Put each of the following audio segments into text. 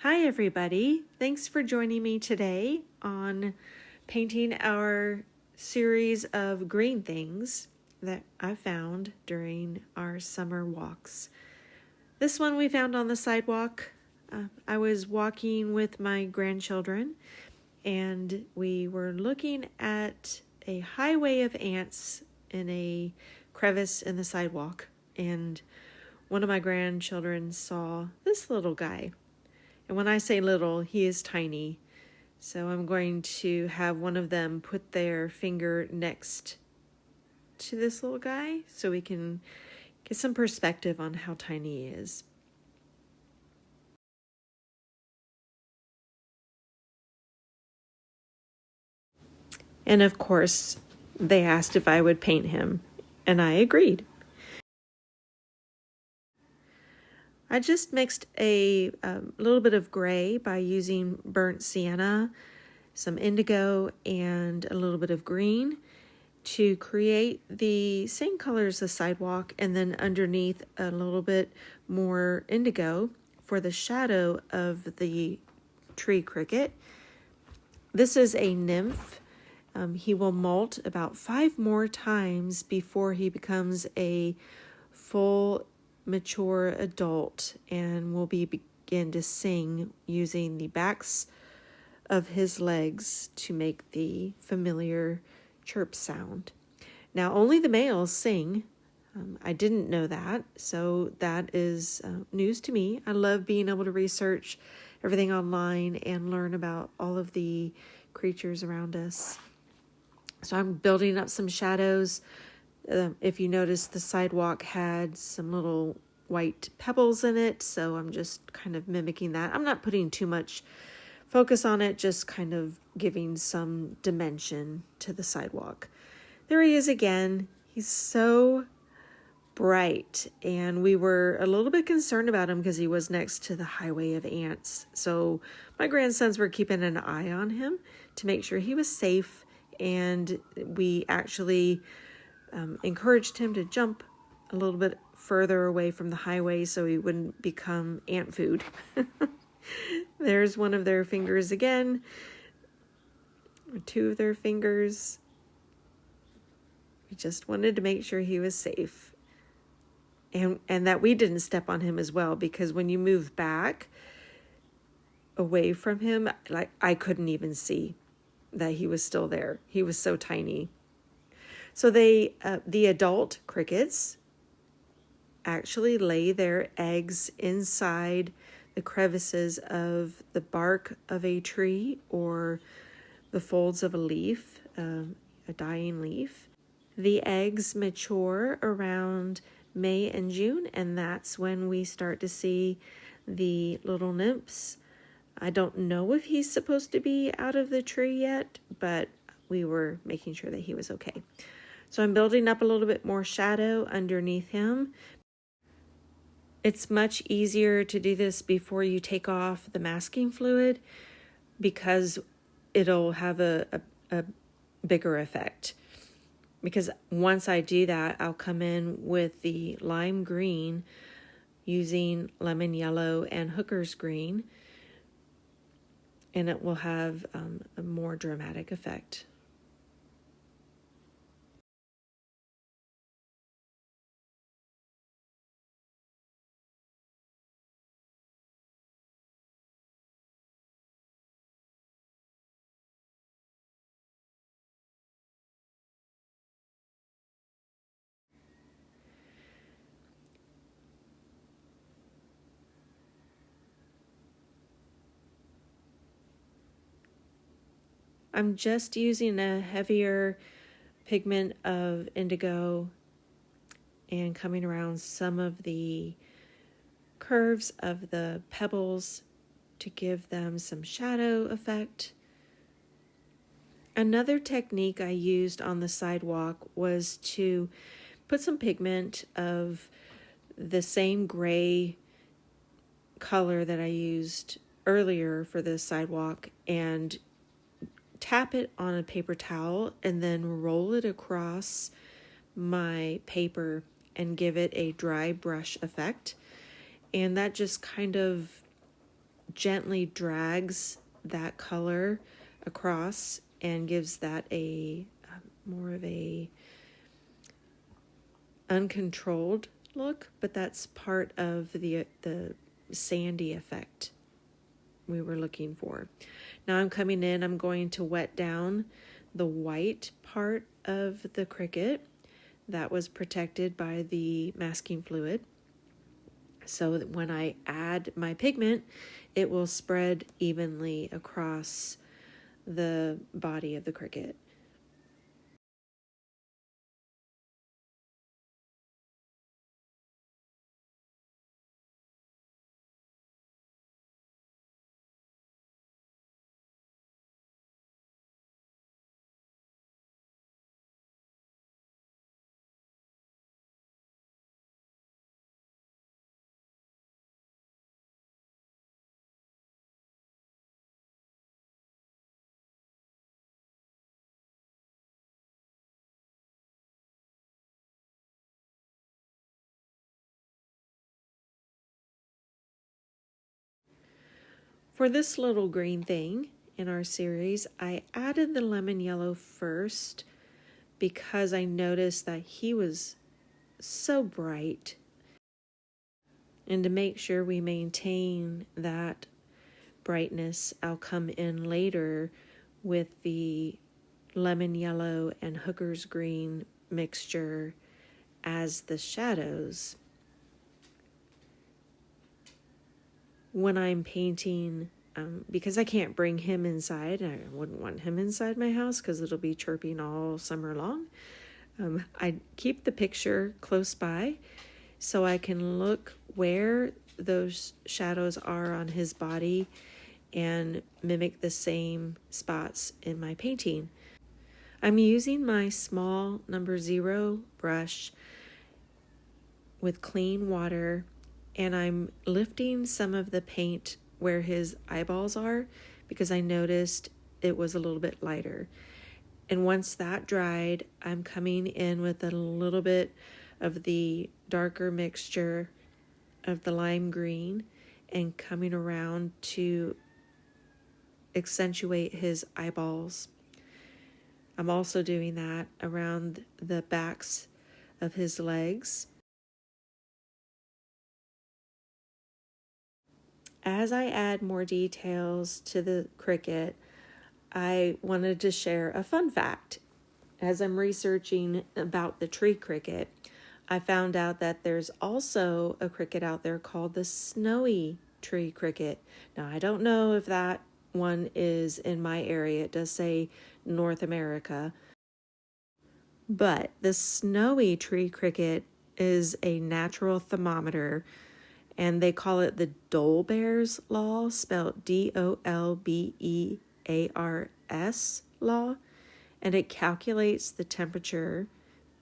Hi everybody, thanks for joining me today on painting our series of green things that I found during our summer walks. This one we found on the sidewalk. I was walking with my grandchildren and we were looking at a highway of ants in a crevice in the sidewalk, and one of my grandchildren saw this little guy. And when I say little, he is tiny. So I'm going to have one of them put their finger next to this little guy so we can get some perspective on how tiny he is. And of course, they asked if I would paint him, and I agreed. I just mixed a little bit of gray by using burnt sienna, some indigo, and a little bit of green to create the same color as the sidewalk, and then underneath a little bit more indigo for the shadow of the tree cricket. This is a nymph. He will molt about 5 more times before he becomes a full mature adult and will begin to sing using the backs of his legs to make the familiar chirp sound. Now, only the males sing. I didn't know that, so that is news to me. I love being able to research everything online and learn about all of the creatures around us. So I'm building up some shadows. If you notice, the sidewalk had some little white pebbles in it, so I'm just kind of mimicking that. I'm not putting too much focus on it, just kind of giving some dimension to the sidewalk. There he is again. He's so bright, and we were a little bit concerned about him because he was next to the highway of ants. So my grandsons were keeping an eye on him to make sure he was safe, and we actually encouraged him to jump a little bit further away from the highway so he wouldn't become ant food. There's one of their fingers again, or 2 of their fingers. We just wanted to make sure he was safe. And that we didn't step on him as well, because when you move back away from him, like, I couldn't even see that he was still there. He was so tiny. So the adult crickets actually lay their eggs inside the crevices of the bark of a tree or the folds of a leaf, a dying leaf. The eggs mature around May and June, and that's when we start to see the little nymphs. I don't know if he's supposed to be out of the tree yet, but we were making sure that he was okay. So I'm building up a little bit more shadow underneath him. It's much easier to do this before you take off the masking fluid because it'll have a bigger effect. Because once I do that, I'll come in with the lime green using lemon yellow and hooker's green, and it will have a more dramatic effect. I'm just using a heavier pigment of indigo and coming around some of the curves of the pebbles to give them some shadow effect. Another technique I used on the sidewalk was to put some pigment of the same gray color that I used earlier for the sidewalk and tap it on a paper towel and then roll it across my paper and give it a dry brush effect. And that just kind of gently drags that color across and gives that a more of a uncontrolled look, but that's part of the sandy effect we were looking for. Now I'm coming in, I'm going to wet down the white part of the cricket that was protected by the masking fluid, so that when I add my pigment, it will spread evenly across the body of the cricket. For this little green thing in our series, I added the lemon yellow first because I noticed that he was so bright. And to make sure we maintain that brightness, I'll come in later with the lemon yellow and hooker's green mixture as the shadows. When I'm painting, because I can't bring him inside, I wouldn't want him inside my house because it'll be chirping all summer long. I keep the picture close by so I can look where those shadows are on his body and mimic the same spots in my painting. I'm using my small number 0 brush with clean water, and I'm lifting some of the paint where his eyeballs are because I noticed it was a little bit lighter. And once that dried, I'm coming in with a little bit of the darker mixture of the lime green and coming around to accentuate his eyeballs. I'm also doing that around the backs of his legs. As I add more details to the cricket, I wanted to share a fun fact. As I'm researching about the tree cricket, I found out that there's also a cricket out there called the snowy tree cricket. Now, I don't know if that one is in my area. It does say North America. But the snowy tree cricket is a natural thermometer, and they call it the Dolbear's Law, spelled Dolbears law, and it calculates the temperature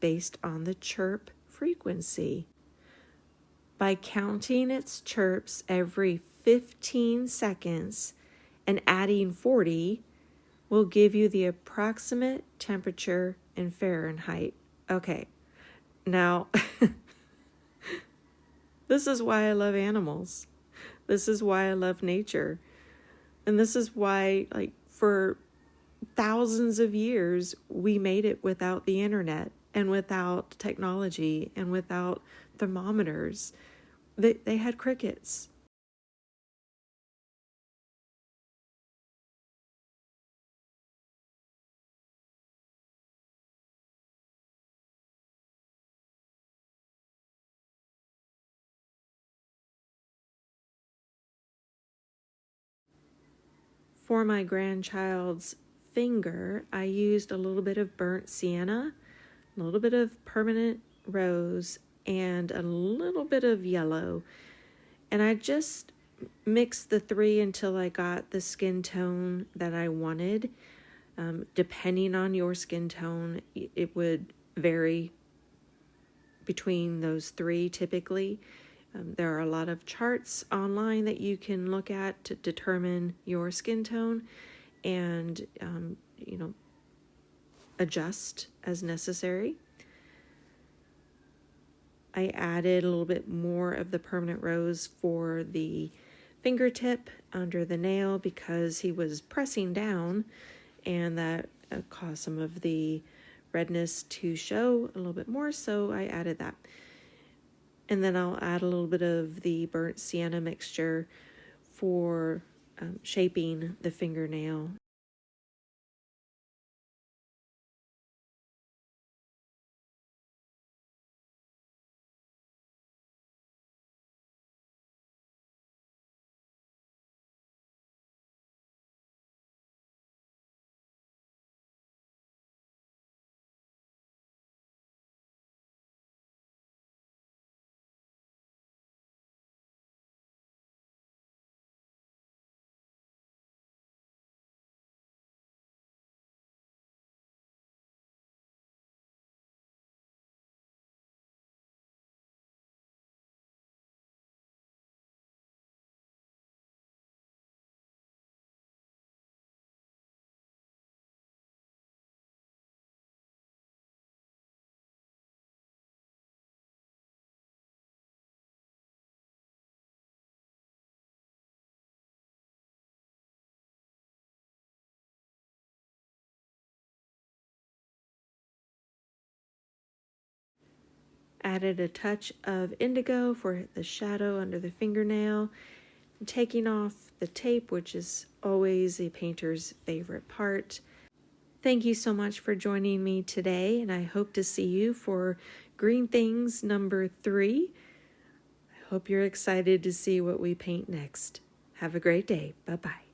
based on the chirp frequency. By counting its chirps every 15 seconds and adding 40 will give you the approximate temperature in Fahrenheit. Okay, now this is why I love animals. This is why I love nature. And this is why, like, for thousands of years, we made it without the internet and without technology and without thermometers. They had crickets. For my grandchild's finger, I used a little bit of burnt sienna, a little bit of permanent rose, and a little bit of yellow. And I just mixed the three until I got the skin tone that I wanted. Depending on your skin tone, it would vary between those three typically. There are a lot of charts online that you can look at to determine your skin tone and, adjust as necessary. I added a little bit more of the permanent rose for the fingertip under the nail because he was pressing down, and that caused some of the redness to show a little bit more, so I added that. And then I'll add a little bit of the burnt sienna mixture for shaping the fingernail. Added a touch of indigo for the shadow under the fingernail, and taking off the tape, which is always a painter's favorite part. Thank you so much for joining me today, and I hope to see you for Green Things number 3. I hope you're excited to see what we paint next. Have a great day. Bye-bye.